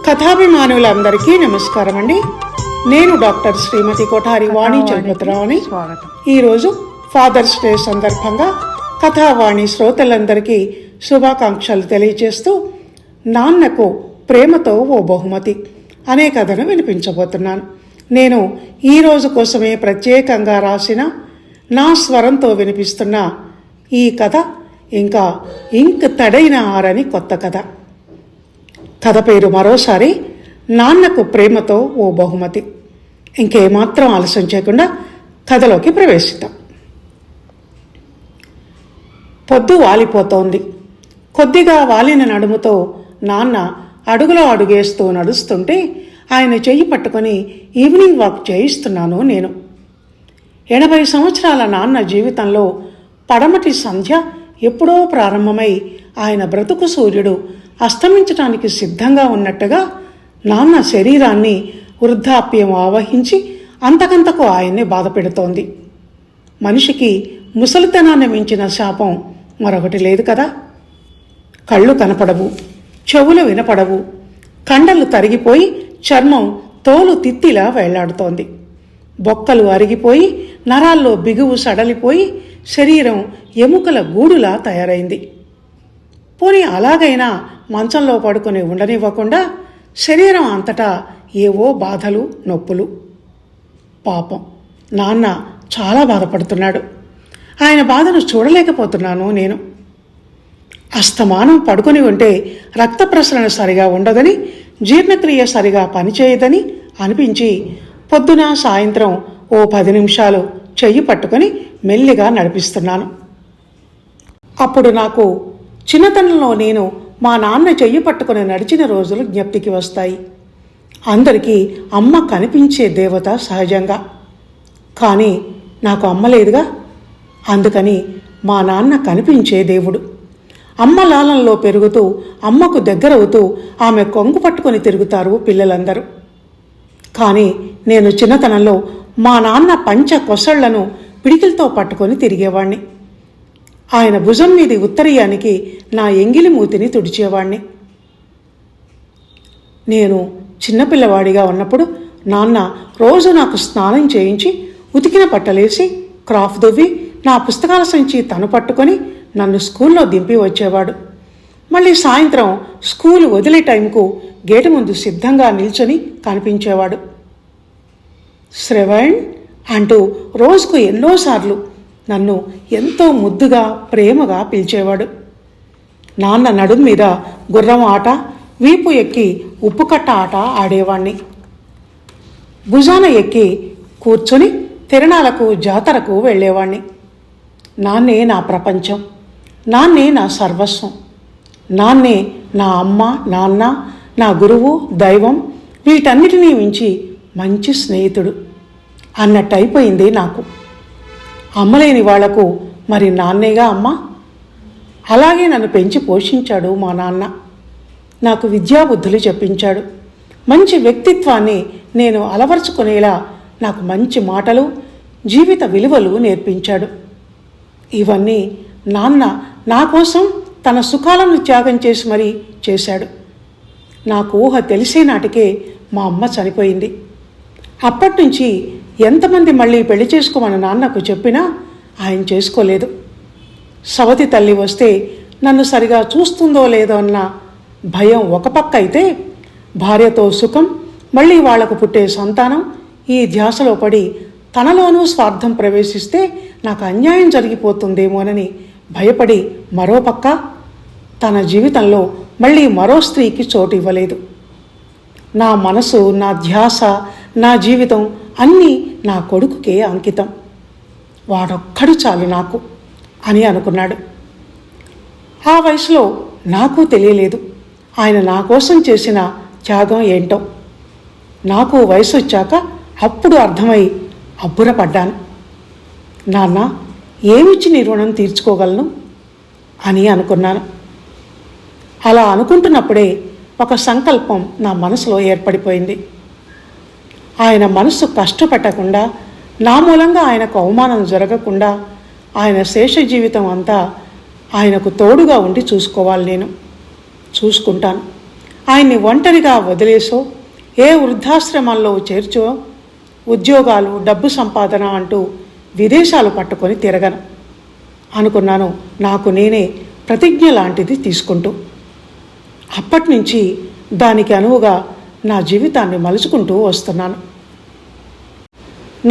కథాభిమానులందరికీ నమస్కారం అండి. నేను డాక్టర్ శ్రీమతి కోఠారి వాణి చలపతిరావుని. ఈరోజు ఫాదర్స్ డే సందర్భంగా కథావాణి శ్రోతలందరికీ శుభాకాంక్షలు తెలియజేస్తూ నాన్నకు ప్రేమతో ఓ బహుమతి అనే కథను వినిపించబోతున్నాను. నేను ఈరోజు కోసమే ప్రత్యేకంగా రాసిన నా స్వరంతో వినిపిస్తున్న ఈ కథ ఇంకా ఇంక్ తడైన ఆరని కొత్త కథ. కథ పేరు మరోసారి నాన్నకు ప్రేమతో ఓ బహుమతి. ఇంకేమాత్రం ఆలస్యం చేయకుండా కథలోకి ప్రవేశిద్దాం. పొద్దు వాలిపోతోంది. కొద్దిగా వాలిన నడుముతో నాన్న అడుగులో అడుగేస్తూ నడుస్తుంటే ఆయన చెయ్యి పట్టుకొని ఈవినింగ్ వాక్ చేయిస్తున్నాను నేను. 80 సంవత్సరాల నాన్న జీవితంలో పడమటి సంధ్య ఎప్పుడో ప్రారంభమై ఆయన బ్రతుకు సూర్యుడు అస్తమించటానికి సిద్ధంగా ఉన్నట్టుగా నాన్న శరీరాన్ని వృద్ధాప్యం ఆవహించి అంతకంతకు ఆయన్ని బాధ పెడుతోంది. మనిషికి ముసలితనాన్ని మించిన శాపం మరొకటి లేదు కదా. కళ్ళు కనపడవు, చెవులు వినపడవు, కండలు తరిగిపోయి చర్మం తోలు తిత్తిలా వేళ్లాడుతోంది. బొక్కలు అరిగిపోయి నరాల్లో బిగువు సడలిపోయి శరీరం ఎముకల గూడులా తయారైంది. పోనీ అలాగైనా మంచంలో పడుకొని ఉండనివ్వకుండా శరీరం అంతటా ఏవో బాధలు, నొప్పులు. పాపం నాన్న చాలా బాధపడుతున్నాడు. ఆయన బాధను చూడలేకపోతున్నాను నేను. అస్తమానం పడుకొని ఉంటే రక్త ప్రసరణ సరిగా ఉండదని, జీర్ణక్రియ సరిగా పనిచేయదని అనిపించి పొద్దున సాయంత్రం ఓ 10 నిమిషాలు చెయ్యి పట్టుకొని మెల్లిగా నడిపిస్తున్నాను. అప్పుడు నాకు చిన్నతనంలో నేను మా నాన్న చెయ్యి పట్టుకుని నడిచిన రోజులు జ్ఞప్తికి వస్తాయి. అందరికీ అమ్మ కనిపించే దేవత సహజంగా, కానీ నాకు అమ్మ లేదుగా. అందుకని మా నాన్న కనిపించే దేవుడు. అమ్మ లాలంలో పెరుగుతూ అమ్మకు దగ్గరవుతూ ఆమె కొంగు పట్టుకొని తిరుగుతారు పిల్లలందరూ. కానీ నేను చిన్నతనంలో మా నాన్న పంచ కొసళ్లను పిడికిలతో పట్టుకొని తిరిగేవాణ్ణి. ఆయన భుజం మీది ఉత్తరీయానికి నా ఎంగిలి మూతిని తుడిచేవాణ్ణి. నేను చిన్నపిల్లవాడిగా ఉన్నప్పుడు నాన్న రోజు నాకు స్నానం చేయించి ఉతికిన బట్టలేసి క్రాఫ్ దువ్వి నా పుస్తకాల సంచి తను పట్టుకొని నన్ను స్కూల్లో దింపి వచ్చేవాడు. మళ్ళీ సాయంత్రం స్కూలు వదిలే టైంకు గేటు ముందు సిద్ధంగా నిల్చొని కనిపించేవాడు. శ్రవణ్ అంటూ రోజుకు ఎన్నోసార్లు నన్ను ఎంతో ముద్దుగా ప్రేమగా పిలిచేవాడు. నాన్న నడుం మీద గుర్రం ఆట, వీపు ఎక్కి ఉప్పుకట్ట ఆట ఆడేవాణ్ణి. భుజాన ఎక్కి కూర్చొని తిరణాలకు జాతరకు వెళ్ళేవాణ్ణి. నాన్నే నా ప్రపంచం, నాన్నే నా సర్వస్వం, నాన్నే నా అమ్మ, నాన్న, నా గురువు, దైవం, వీటన్నిటినీ మించి మంచి స్నేహితుడు అన్నట్టయిపోయింది నాకు. అమ్మలేని వాళ్లకు మరి నాన్నేగా అమ్మ. అలాగే నన్ను పెంచి పోషించాడు మా నాన్న. నాకు విద్యాబుద్ధులు చెప్పించాడు. మంచి వ్యక్తిత్వాన్ని నేను అలవర్చుకునేలా నాకు మంచి మాటలు, జీవిత విలువలు నేర్పించాడు. ఇవన్నీ నాన్న నా కోసం తన సుఖాలను త్యాగం చేసి మరీ చేశాడు. నాకు ఊహ తెలిసే నాటికే మా అమ్మ చనిపోయింది. అప్పటినుంచి ఎంతమంది మళ్ళీ పెళ్లి చేసుకోమని నాన్నకు చెప్పినా ఆయన చేసుకోలేదు. సవతి తల్లి వస్తే నన్ను సరిగా చూస్తుందో లేదో అన్న భయం ఒక పక్క అయితే, భార్యతో సుఖం, మళ్ళీ వాళ్లకు పుట్టే సంతానం, ఈ ధ్యాసలో పడి తనలోనూ స్వార్థం ప్రవేశిస్తే నాకు అన్యాయం జరిగిపోతుందేమోనని భయపడి మరో పక్క తన జీవితంలో మళ్ళీ మరో స్త్రీకి చోటు ఇవ్వలేదు. నా మనసు, నా ధ్యాస, నా జీవితం అన్నీ నా కొడుకుకే అంకితం. వాడొక్కడు చాలు నాకు అని అనుకున్నాడు. ఆ వయసులో నాకు తెలియలేదు ఆయన నా కోసం చేసిన త్యాగం ఏంటో. నాకు వయసు వచ్చాక అప్పుడు అర్థమై అబ్బురపడ్డాను. నాన్న, ఏమిచ్చి నీ రుణం తీర్చుకోగలను అని అనుకున్నాను. అలా అనుకుంటున్నప్పుడే ఒక సంకల్పం నా మనసులో ఏర్పడిపోయింది. ఆయన మనసు కష్టపెట్టకుండా, నా మూలంగా ఆయనకు అవమానం జరగకుండా ఆయన శేష జీవితం అంతా ఆయనకు తోడుగా ఉండి చూసుకోవాలి. నేను చూసుకుంటాను. ఆయన్ని ఒంటరిగా వదిలేసో ఏ వృద్ధాశ్రమాల్లో చేర్చో ఉద్యోగాలు డబ్బు సంపాదన అంటూ విదేశాలు పట్టుకొని తిరగను అనుకున్నాను, నాకు నేనే ప్రతిజ్ఞ లాంటిది తీసుకుంటూ. అప్పటి నుంచి దానికి అనువుగా నా జీవితాన్ని మలుచుకుంటూ వస్తున్నాను.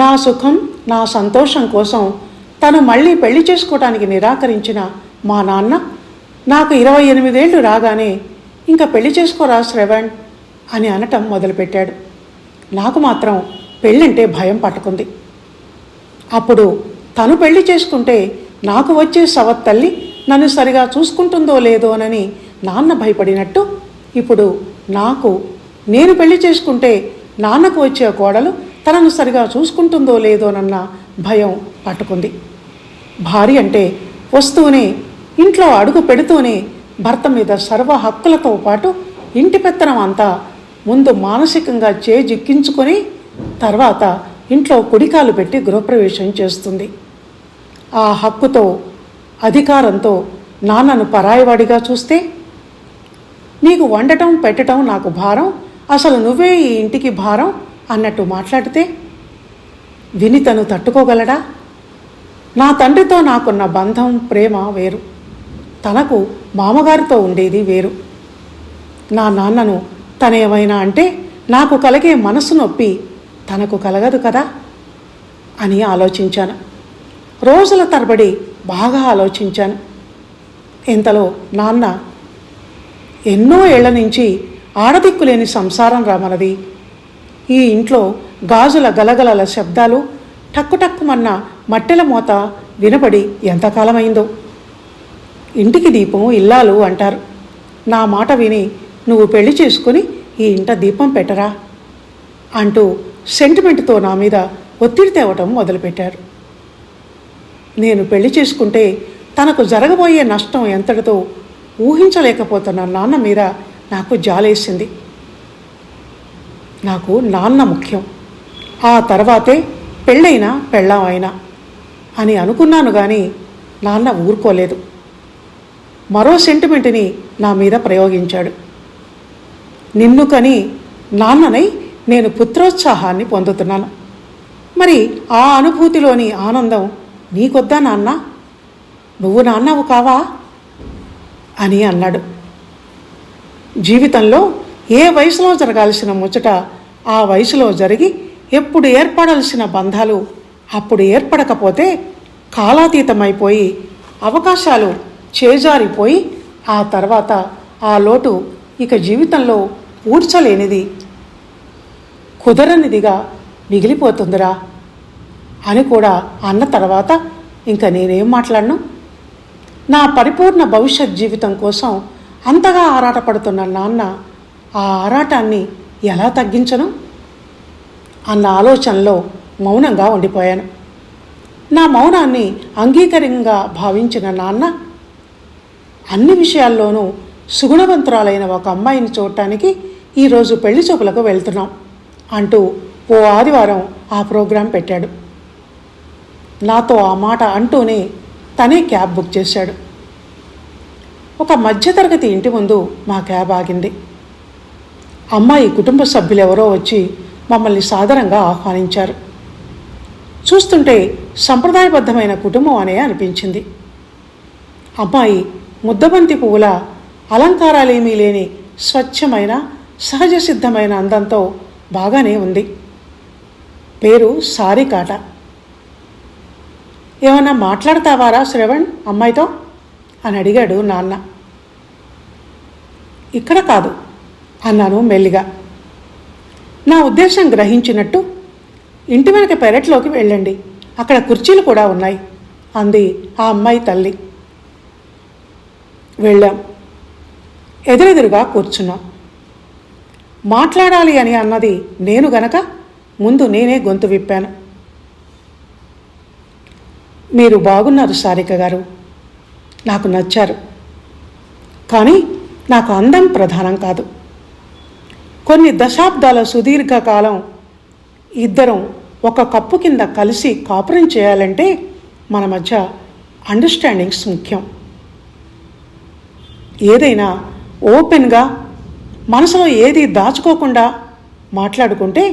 నా సుఖం నా సంతోషం కోసం తను మళ్ళీ పెళ్లి చేసుకోవడానికి నిరాకరించిన మా నాన్న నాకు 28 ఏళ్ళు రాగానే ఇంకా పెళ్లి చేసుకోరా శ్రవణ్ అని అనటం మొదలుపెట్టాడు. నాకు మాత్రం పెళ్ళంటే భయం పట్టుకుంది. అప్పుడు తను పెళ్లి చేసుకుంటే నాకు వచ్చే సవత్తల్లి నన్ను సరిగా చూసుకుంటుందో లేదోనని నాన్న భయపడినట్టు, ఇప్పుడు నేను పెళ్లి చేసుకుంటే నాన్నకు వచ్చే కోడలు తనను సరిగా చూసుకుంటుందో లేదోనన్న భయం పట్టుకుంది. భార్య అంటే వస్తూనే ఇంట్లో అడుగు పెడుతూనే భర్త మీద సర్వ హక్కులతో పాటు ఇంటి పెత్తనం అంతా ముందు మానసికంగా చేజిక్కించుకొని తర్వాత ఇంట్లో కుడికాలు పెట్టి గృహప్రవేశం చేస్తుంది. ఆ హక్కుతో అధికారంతో నాన్నను పరాయివాడిగా చూస్తే, నీకు వండటం పెట్టడం నాకు భారం, అసలు నువ్వే ఈ ఇంటికి భారం అన్నట్టు మాట్లాడితే విని తను తట్టుకోగలడా? నా తండ్రితో నాకున్న బంధం ప్రేమ వేరు, తనకు మామగారితో ఉండేది వేరు. నా నాన్నను తనేమైనా అంటే నాకు కలిగే మనసు నొప్పి తనకు కలగదు కదా అని ఆలోచించాను. రోజుల తరబడి బాగా ఆలోచించాను. ఇంతలో నాన్న, ఎన్నో ఏళ్ల నుంచి ఆడదిక్కులేని సంసారం రా మనది. ఈ ఇంట్లో గాజుల గలగలల శబ్దాలు, టక్కుటక్కుమన్న మట్టెల మోత వినబడి ఎంతకాలమైందో. ఇంటికి దీపం ఇల్లాలు అంటారు. నా మాట విని నువ్వు పెళ్లి చేసుకుని ఈ ఇంట దీపం పెట్టరా అంటూ సెంటిమెంట్తో నా మీద ఒత్తిడి తేవటం మొదలుపెట్టారు. నేను పెళ్లి చేసుకుంటే తనకు జరగబోయే నష్టం ఎంతటితో ఊహించలేకపోతున్న నాన్న మీద నాకు జాలేసింది. నాకు నాన్న ముఖ్యం, ఆ తర్వాతే పెళ్ళైనా పెళ్ళాం అయినా అని అనుకున్నాను. కానీ నాన్న ఊరుకోలేదు, మరో సెంటిమెంట్ని నా మీద ప్రయోగించాడు. నిన్ను కని నాన్ననై నేను పుత్రోత్సాహాన్ని పొందుతున్నాను, మరి ఆ అనుభూతిలోని ఆనందం నీకొద్దా నాన్న? నువ్వు నాన్నవు కావా అని అన్నాడు. జీవితంలో ఏ వయసులో జరగాల్సిన ముచ్చట ఆ వయసులో జరిగి ఎప్పుడు ఏర్పడాల్సిన బంధాలు అప్పుడు ఏర్పడకపోతే కాలాతీతమైపోయి అవకాశాలు చేజారిపోయి ఆ తర్వాత ఆ లోటు ఇక జీవితంలో పూడ్చలేనిది కుదరనిదిగా మిగిలిపోతుందిరా అని కూడా అన్న తర్వాత ఇంకా నేనేం మాట్లాడను? నా పరిపూర్ణ భవిష్యత్ జీవితం కోసం అంతగా ఆరాటపడుతున్న నాన్న ఆ ఆరాటాన్ని ఎలా తగ్గించను అన్న ఆలోచనలో మౌనంగా ఉండిపోయాను. నా మౌనాన్ని అంగీకారంగా భావించిన నాన్న, అన్ని విషయాల్లోనూ సుగుణవంతురాలైన ఒక అమ్మాయిని చూడటానికి ఈరోజు పెళ్లి చూపులకు వెళ్తున్నాం అంటూ ఓ ఆదివారం ఆ ప్రోగ్రాం పెట్టాడు. నాతో ఆ మాట అంటూనే తనే క్యాబ్ బుక్ చేశాడు. ఒక మధ్యతరగతి ఇంటి ముందు మా క్యాబ్ ఆగింది. అమ్మాయి కుటుంబ సభ్యులెవరో వచ్చి మమ్మల్ని సాదరంగా ఆహ్వానించారు. చూస్తుంటే సంప్రదాయబద్ధమైన కుటుంబం అనే అనిపించింది. అమ్మాయి ముద్దబంతి పువ్వుల అలంకారాలేమీ లేని స్వచ్ఛమైన సహజ సిద్ధమైన అందంతో బాగానే ఉంది. పేరు సారికాట. ఏమన్నా మాట్లాడతావారా శ్రవణ్ అమ్మాయితో అని అడిగాడు నాన్న. ఇక్కడ కాదు అన్నాను మెల్లిగా. నా ఉద్దేశం గ్రహించినట్టు, ఇంటి వెనక పెరట్లోకి వెళ్ళండి, అక్కడ కుర్చీలు కూడా ఉన్నాయి అంది ఆ అమ్మాయి తల్లి. వెళ్ళాం. ఎదురెదురుగా కూర్చున్నాం. మాట్లాడాలి అని అన్నది నేను గనక ముందు నేనే గొంతు విప్పాను. మీరు బాగున్నారు సారిక గారు, నాకు నచ్చారు. కానీ నాకు అందం ప్రధానం కాదు. కొన్ని దశాబ్దాల సుదీర్ఘకాలం ఇద్దరం ఒక కప్పు కింద కలిసి కాపురం చేయాలంటే మన మధ్య అండర్స్టాండింగ్స్ ముఖ్యం. ఏదైనా ఓపెన్గా మనసులో ఏది దాచుకోకుండా మాట్లాడుకుంటే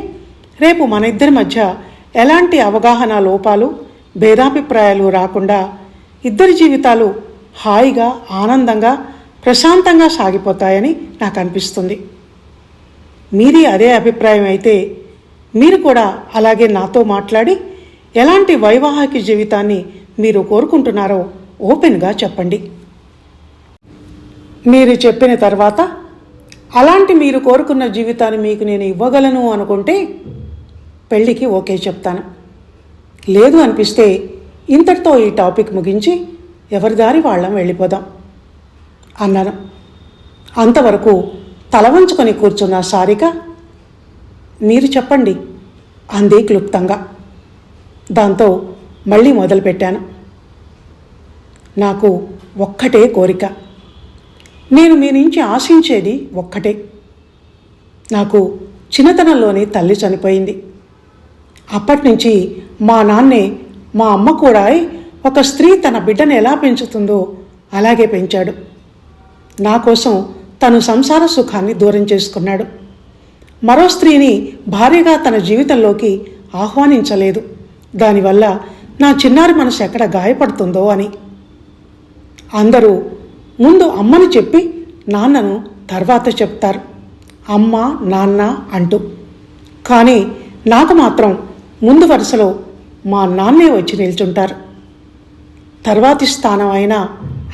రేపు మన ఇద్దరి మధ్య ఎలాంటి అవగాహన లోపాలు భేదాభిప్రాయాలు రాకుండా ఇద్దరి జీవితాలు హాయిగా ఆనందంగా ప్రశాంతంగా సాగిపోతాయని నాకు అనిపిస్తుంది. మీది అదే అభిప్రాయం అయితే మీరు కూడా అలాగే నాతో మాట్లాడి ఎలాంటి వైవాహిక జీవితాన్ని మీరు కోరుకుంటున్నారో ఓపెన్గా చెప్పండి. మీరు చెప్పిన తర్వాత అలాంటి మీరు కోరుకున్న జీవితాన్ని మీకు నేను ఇవ్వగలను అనుకుంటే పెళ్ళికి ఓకే చెప్తాను. లేదు అనిపిస్తే ఇంతటితో ఈ టాపిక్ ముగించి ఎవరి దారి వాళ్ళం వెళ్ళిపోదాం అన్నాను. అంతవరకు తల వంచుకొని కూర్చున్న సారిక, మీరు చెప్పండి అంది క్లుప్తంగా. దాంతో మళ్ళీ మొదలుపెట్టాను. నాకు ఒక్కటే కోరిక, నేను మీ నుంచి ఆశించేది ఒక్కటే. నాకు చిన్నతనంలోనే తల్లి చనిపోయింది. అప్పటి నుంచి మా నాన్నే మా అమ్మ కూడా ఒక స్త్రీ తన బిడ్డను ఎలా పెంచుతుందో అలాగే పెంచాడు. నా కోసం తను సంసార సుఖాన్ని దూరం చేసుకున్నాడు. మరో స్త్రీని భార్యగా తన జీవితంలోకి ఆహ్వానించలేదు. దానివల్ల నా చిన్నారి మనసు ఎక్కడ గాయపడుతుందో అని. అందరూ ముందు అమ్మని చెప్పి నాన్నను తర్వాత చెప్తారు, అమ్మ నాన్న అంటూ. కానీ నాకు మాత్రం ముందు వరుసలో మా నాన్నే వచ్చి నిల్చుంటారు. తర్వాతి స్థానం అయిన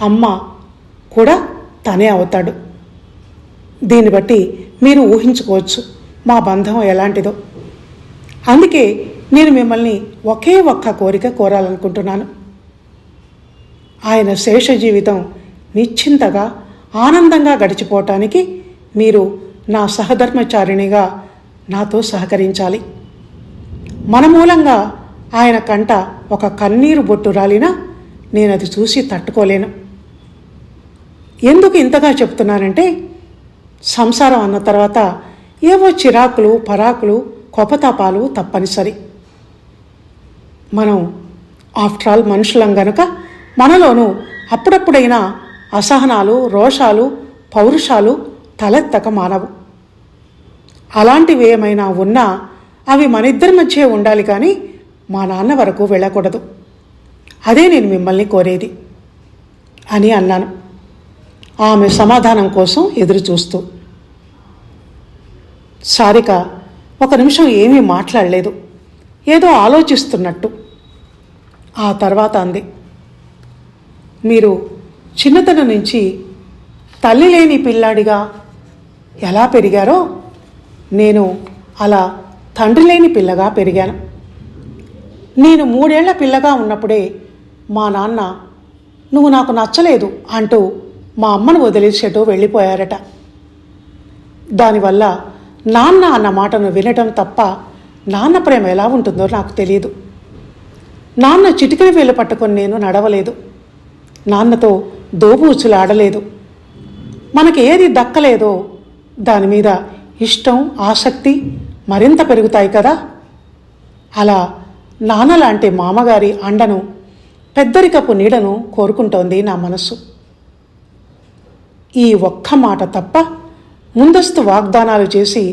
అమ్మ కూడా తనే అవుతాడు. దీన్ని బట్టి మీరు ఊహించుకోవచ్చు మా బంధం ఎలాంటిదో. అందుకే నేను మిమ్మల్ని ఒకే ఒక్క కోరిక కోరాలనుకుంటున్నాను. ఆయన శేష జీవితం నిశ్చింతగా ఆనందంగా గడిచిపోవటానికి మీరు నా సహధర్మచారిణిగా నాతో సహకరించాలి. మన మూలంగా ఆయన కంట ఒక కన్నీరు బొట్టు రాలినా నేను అది చూసి తట్టుకోలేను. ఎందుకు ఇంతగా చెప్తున్నానంటే, సంసారం అన్న తర్వాత ఏవో చిరాకులు పరాకులు కోపతాపాలు తప్పనిసరి. మనం ఆఫ్టర్ ఆల్ మనుషులం గనుక మనలోనూ అప్పుడప్పుడైనా అసహనాలు రోషాలు పౌరుషాలు తలెత్తక మానవు. అలాంటివి ఏమైనా ఉన్నా అవి మన ఇద్దరి మధ్య ఉండాలి, కానీ మా నాన్న వరకు వెళ్ళకూడదు. అదే నేను మిమ్మల్ని కోరేది అని అన్నాను, ఆమె సమాధానం కోసం ఎదురు చూస్తూ. సారిక ఒక నిమిషం ఏమీ మాట్లాడలేదు, ఏదో ఆలోచిస్తున్నట్టు. ఆ తర్వాత అంది, మీరు చిన్నతనం నుంచి తల్లి లేని పిల్లాడిగా ఎలా పెరిగారో నేను అలా తండ్రి లేని పిల్లగా పెరిగాను. నేను 3 ఏళ్ల పిల్లగా ఉన్నప్పుడే మా నాన్న నువ్వు నాకు నచ్చలేదు అంటూ మా అమ్మను వదిలేసేటో వెళ్ళిపోయారట. దానివల్ల నాన్న అన్న మాటను వినడం తప్ప నాన్న ప్రేమ ఎలా ఉంటుందో నాకు తెలియదు. నాన్న చిటికెన వేలు పట్టుకొని నేను నడవలేదు. నాన్నతో దోబూచులు ఆడలేదు. మనకి ఏది దక్కలేదో దాని మీద ఇష్టం ఆసక్తి మరింత పెరుగుతాయి కదా. అలా నాన్నలాంటి మామగారి అండను పెద్దరికపు నీడను కోరుకుంటోంది నా మనస్సు. ఈ ఒక్క మాట తప్ప ముందస్తు వాగ్దానాలు చేసి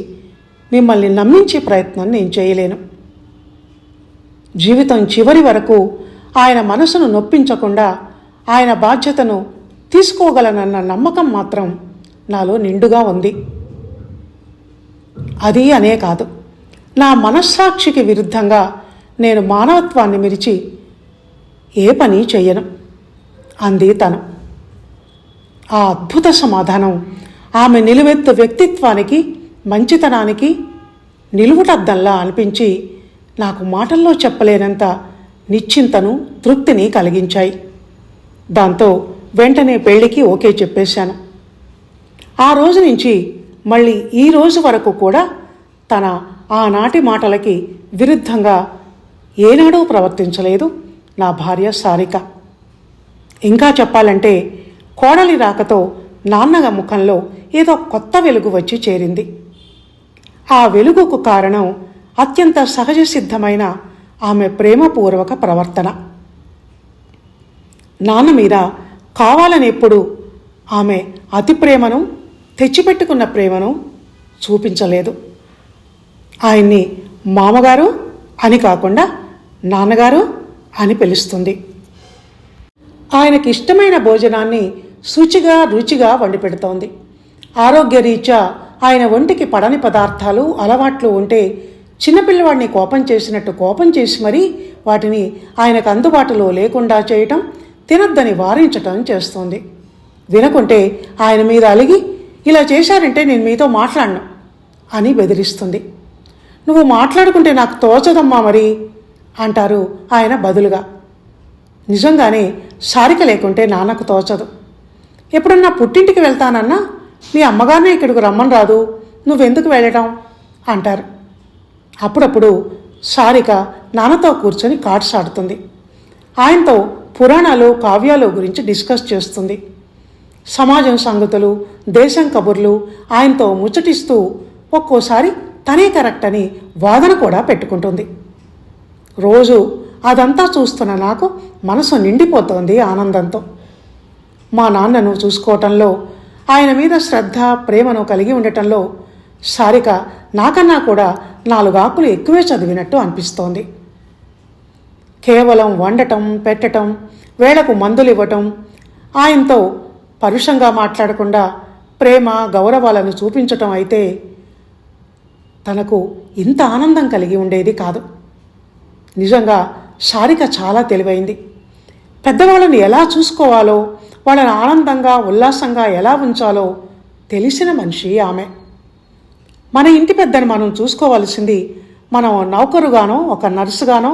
మిమ్మల్ని నమ్మించే ప్రయత్నం నేను చేయలేను. జీవితం చివరి వరకు ఆయన మనసును నొప్పించకుండా ఆయన బాధ్యతను తీసుకోగలనన్న నమ్మకం మాత్రం నాలో నిండుగా ఉంది. అది అనే కాదు, నా మనస్సాక్షికి విరుద్ధంగా నేను మానవత్వాన్ని మిరిచి ఏ పని చెయ్యను అంది తను. ఆ అద్భుత సమాధానం ఆమె నిలువెత్తు వ్యక్తిత్వానికి మంచితనానికి నిలువుటద్దంలా అనిపించి నాకు మాటల్లో చెప్పలేనంత నిశ్చింతను తృప్తిని కలిగించాయి. దాంతో వెంటనే పెళ్లికి ఓకే చెప్పేశాను. ఆ రోజు నుంచి మళ్ళీ ఈ రోజు వరకు కూడా తన ఆనాటి మాటలకి విరుద్ధంగా ఏనాడూ ప్రవర్తించలేదు నా భార్య సారిక. ఇంకా చెప్పాలంటే కోడలి రాకతో నాన్నగ ముఖంలో ఏదో కొత్త వెలుగు వచ్చి చేరింది. ఆ వెలుగుకు కారణం అత్యంత సహజ సిద్ధమైన ఆమె ప్రేమపూర్వక ప్రవర్తన. నాన్న మీద కావాలని ఎప్పుడు ఆమె అతి ప్రేమను తెచ్చిపెట్టుకున్న ప్రేమను చూపించలేదు. ఆయన్ని మామగారు అని కాకుండా నాన్నగారు అని పిలుస్తుంది. ఆయనకి ఇష్టమైన భోజనాన్ని శుచిగా రుచిగా వండి పెడుతోంది. ఆరోగ్యరీత్యా ఆయన ఒంటికి పడని పదార్థాలు అలవాట్లు ఉంటే చిన్నపిల్లవాడిని కోపం చేసినట్టు కోపం చేసి మరీ వాటిని ఆయనకు అందుబాటులో లేకుండా చేయటం, తినొద్దని వారించటం చేస్తోంది. వినకుంటే ఆయన మీద అలిగి, ఇలా చేశారంటే నేను మీతో మాట్లాడను అని బెదిరిస్తుంది. నువ్వు మాట్లాడుకుంటే నాకు తోచదమ్మా మరి అంటారు ఆయన బదులుగా. నిజంగానే సారిక లేకుంటే నాన్నకు తోచదు. ఎప్పుడన్నా పుట్టింటికి వెళ్తానన్నా మీ అమ్మగారినే ఇక్కడికి రమ్మని రాదు, నువ్వెందుకు వెళ్ళటం అంటారు. అప్పుడప్పుడు సారిక నాన్నతో కూర్చొని కార్డ్స్ ఆడుతుంది. ఆయనతో పురాణాలు కావ్యాలు గురించి డిస్కస్ చేస్తుంది. సమాజం సంగతులు, దేశం కబుర్లు ఆయనతో ముచ్చటిస్తూ ఒక్కోసారి తనే కరెక్ట్ అని వాదన కూడా పెట్టుకుంటుంది. రోజు అదంతా చూస్తున్న నాకు మనసు నిండిపోతోంది ఆనందంతో. మా నాన్నను చూసుకోవటంలో, ఆయన మీద శ్రద్ధ ప్రేమను కలిగి ఉండటంలో సారిక నాకన్నా కూడా 4 ఆకులు ఎక్కువే చదివినట్టు అనిపిస్తోంది. కేవలం వండటం, పెట్టటం, వేళకు మందులు ఇవ్వటం, ఆయనతో పరుషంగా మాట్లాడకుండా ప్రేమ గౌరవాలను చూపించటం అయితే తనకు ఇంత ఆనందం కలిగి ఉండేది కాదు. నిజంగా సారిక చాలా తెలివైంది. పెద్దవాళ్ళని ఎలా చూసుకోవాలో, వాళ్ళని ఆనందంగా ఉల్లాసంగా ఎలా ఉంచాలో తెలిసిన మనిషి ఆమె. మన ఇంటి పెద్దని మనం చూసుకోవాల్సింది మనం నౌకరుగానో, ఒక నర్సుగానో,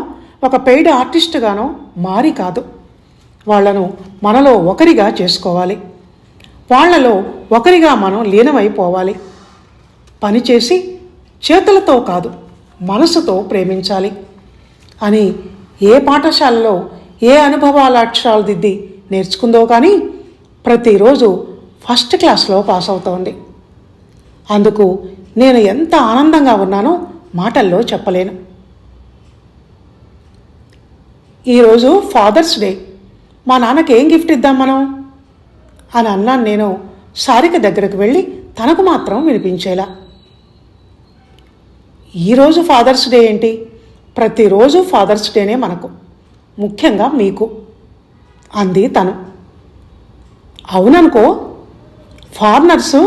ఒక పెయిడ్ ఆర్టిస్టుగానో మారి కాదు. వాళ్లను మనలో ఒకరిగా చేసుకోవాలి. వాళ్లలో ఒకరిగా మనం లీనమైపోవాలి. పనిచేసి చేతులతో కాదు మనసుతో ప్రేమించాలి అని ఏ పాఠశాలలో ఏ అనుభవాల అక్షరాలు దిద్ది నేర్చుకుందో కానీ ప్రతిరోజు ఫస్ట్ క్లాస్లో పాస్ అవుతోంది. అందుకు నేను ఎంత ఆనందంగా ఉన్నానో మాటల్లో చెప్పలేను. ఈరోజు ఫాదర్స్ డే, మా నాన్నకి ఏం గిఫ్ట్ ఇద్దాం మనం అని అన్నాను నేను సారిక దగ్గరకు వెళ్ళి తనకు మాత్రం వినిపించేలా. ఈరోజు ఫాదర్స్ డే ఏంటి, ప్రతిరోజు ఫాదర్స్ డేనే మనకు, ముఖ్యంగా మీకు అంది తను. అవుననుకో, ఫారినర్సు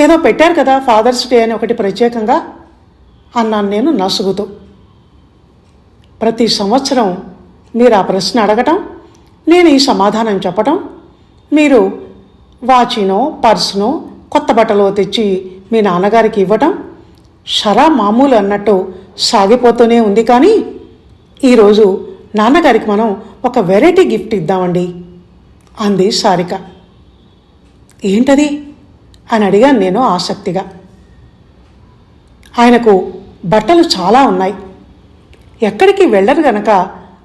ఏదో పెట్టారు కదా ఫాదర్స్ డే అని ఒకటి ప్రత్యేకంగా అన్నాను నేను నసుగుతూ. ప్రతి సంవత్సరం మీరు ఆ ప్రశ్న అడగటం, నేను ఈ సమాధానం చెప్పటం, మీరు వాచినో పర్సునో కొత్త బట్టలో తెచ్చి మీ నాన్నగారికి ఇవ్వటం షరా మామూలు అన్నట్టు సాగిపోతూనే ఉంది. కానీ ఈరోజు నాన్నగారికి మనం ఒక వెరైటీ గిఫ్ట్ ఇద్దామండి అంది సారిక. ఏంటది అని అడిగాను నేను ఆసక్తిగా. ఆయనకు బట్టలు చాలా ఉన్నాయి, ఎక్కడికి వెళ్ళరు గనక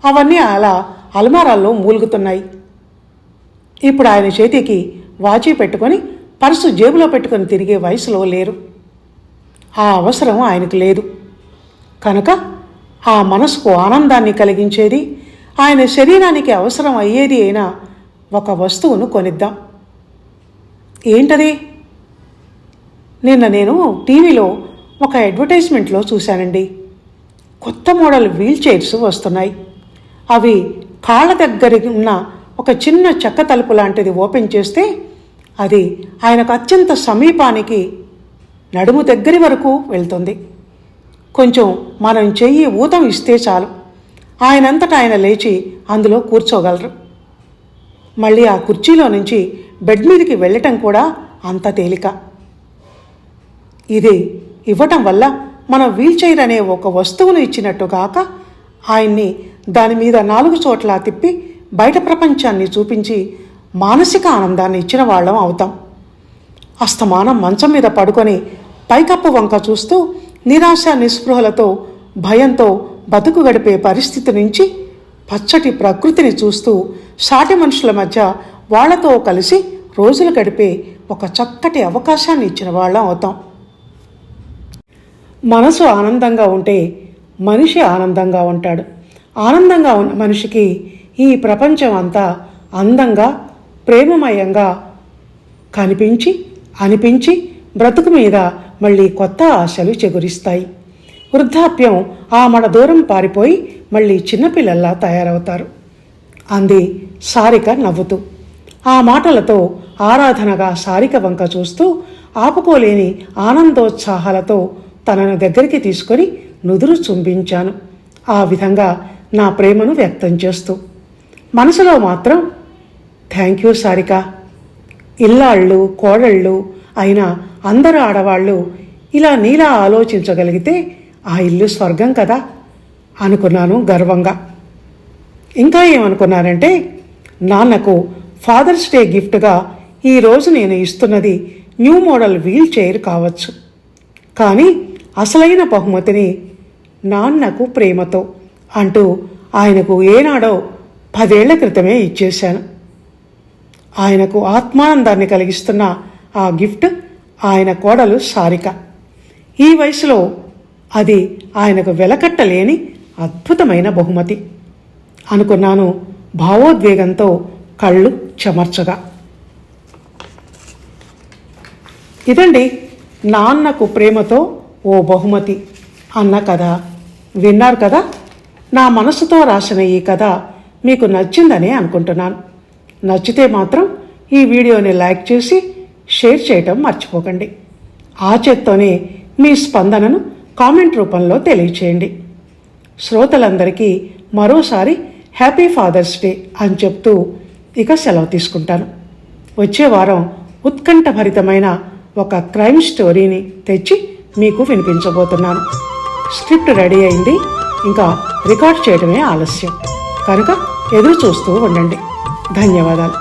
అవన్నీ అలా అల్మారాల్లో మూలుగుతున్నాయి. ఇప్పుడు ఆయన చేతికి వాచి పెట్టుకొని పర్సు జేబులో పెట్టుకొని తిరిగే వయసులో లేరు. ఆ అవసరం ఆయనకు లేదు కనుక ఆ మనసుకు ఆనందాన్ని కలిగించేది, ఆయన శరీరానికి అవసరం అయ్యేది అయినా ఒక వస్తువును కొనిద్దాం. ఏంటది? నిన్న నేను టీవీలో ఒక అడ్వర్టైజ్మెంట్లో చూశానండి. కొత్త మోడల్ వీల్ చైర్స్ వస్తున్నాయి. అవి కాళ్ళ దగ్గర ఉన్న ఒక చిన్న చెక్క తలుపు లాంటిది ఓపెన్ చేస్తే అది ఆయనకు అత్యంత సమీపానికి నడుము దగ్గరి వరకు వెళ్తుంది. కొంచెం మనం చెయ్యి ఊతం ఇస్తే చాలు, ఆయనంతటా ఆయన లేచి అందులో కూర్చోగలరు. మళ్ళీ ఆ కుర్చీలో నుంచి బెడ్ మీదకి వెళ్ళటం కూడా అంత తేలిక. ఇది ఇవ్వటం వల్ల మనం వీల్ చైర్ అనే ఒక వస్తువును ఇచ్చినట్టు కాక ఆయన్ని దాని మీద 4 చోట్ల తిప్పి బయట ప్రపంచాన్ని చూపించి మానసిక ఆనందాన్ని ఇచ్చిన వాళ్ళం అవుతాం. అస్తమానం మంచం మీద పడుకొని పైకప్పు వంక చూస్తూ నిరాశ నిస్పృహలతో భయంతో బతుకు గడిపే పరిస్థితి నుంచి పచ్చటి ప్రకృతిని చూస్తూ సాటి మనుషుల మధ్య వాళ్లతో కలిసి రోజులు గడిపే ఒక చక్కటి అవకాశాన్ని ఇచ్చిన వాళ్ళం అవుతాం. మనసు ఆనందంగా ఉంటే మనిషి ఆనందంగా ఉంటాడు. ఆనందంగా ఉన్న మనిషికి ఈ ప్రపంచం అంతా అందంగా ప్రేమమయంగా కనిపించి అనిపించి బ్రతుకు మీద మళ్ళీ కొత్త ఆశలు చెగురిస్తాయి. వృద్ధాప్యం ఆమడ దూరం పారిపోయి మళ్ళీ చిన్నపిల్లల్లా తయారవుతారు అంది సారిక నవ్వుతూ. ఆ మాటలతో ఆరాధనగా సారిక వంక చూస్తూ ఆపుకోలేని ఆనందోత్సాహాలతో తనను దగ్గరికి తీసుకొని నుదురు చుంబించాను. ఆ విధంగా నా ప్రేమను వ్యక్తం చేస్తూ మనసులో మాత్రం థ్యాంక్ యూ సారిక. ఇల్లాళ్ళు కోడళ్ళు అయినా అందరు ఆడవాళ్ళు ఇలా నీలా ఆలోచించగలిగితే ఆ ఇల్లు స్వర్గం కదా అనుకున్నాను గర్వంగా. ఇంకా ఏమనుకున్నానంటే, నాన్నకు ఫాదర్స్ డే గిఫ్ట్గా ఈరోజు నేను ఇస్తున్నది న్యూ మోడల్ వీల్ చైర్ కావచ్చు, కానీ అసలైన బహుమతిని నాన్నకు ప్రేమతో అంటూ ఆయనకు ఏనాడో 10 ఏళ్ల క్రితమే ఇచ్చేశాను. ఆయనకు ఆత్మానందాన్ని కలిగిస్తున్న ఆ గిఫ్ట్ ఆయన కోడలు సారిక. ఈ వయసులో అది ఆయనకు వెలకట్టలేని అద్భుతమైన బహుమతి అనుకున్నాను భావోద్వేగంతో కళ్ళు చెమర్చగా. ఇదండి నాన్నకు ప్రేమతో ఓ బహుమతి అన్న కథ. విన్నారు కదా. నా మనసుతో రాసిన ఈ కథ మీకు నచ్చిందని అనుకుంటున్నాను. నచ్చితే మాత్రం ఈ వీడియోని లైక్ చేసి షేర్ చేయటం మర్చిపోకండి. ఆ చేత్తోనే మీ స్పందనను కామెంట్ రూపంలో తెలియచేయండి. శ్రోతలందరికీ మరోసారి హ్యాపీ ఫాదర్స్ డే అని చెప్తూ ఇక సెలవు తీసుకుంటాను. వచ్చే వారం ఉత్కంఠభరితమైన ఒక క్రైమ్ స్టోరీని తెచ్చి మీకు వినిపించబోతున్నాను. స్క్రిప్ట్ రెడీ అయింది, ఇంకా రికార్డ్ చేయడమే ఆలస్యం కనుక ఎదురు చూస్తూ ఉండండి. ధన్యవాదాలు.